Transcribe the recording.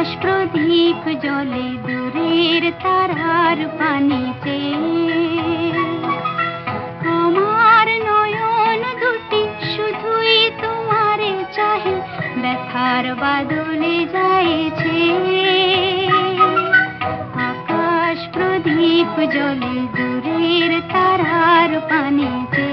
আকাশ প্রদীপ জ্বলে দূরের তারার পানিতে। আমার নয়ন দুটি শুধুই তোমারে চাহে, ব্যথার বাদলে যাইছে। আকাশ প্রদীপ জ্বলে দূরের তারার পানিতে।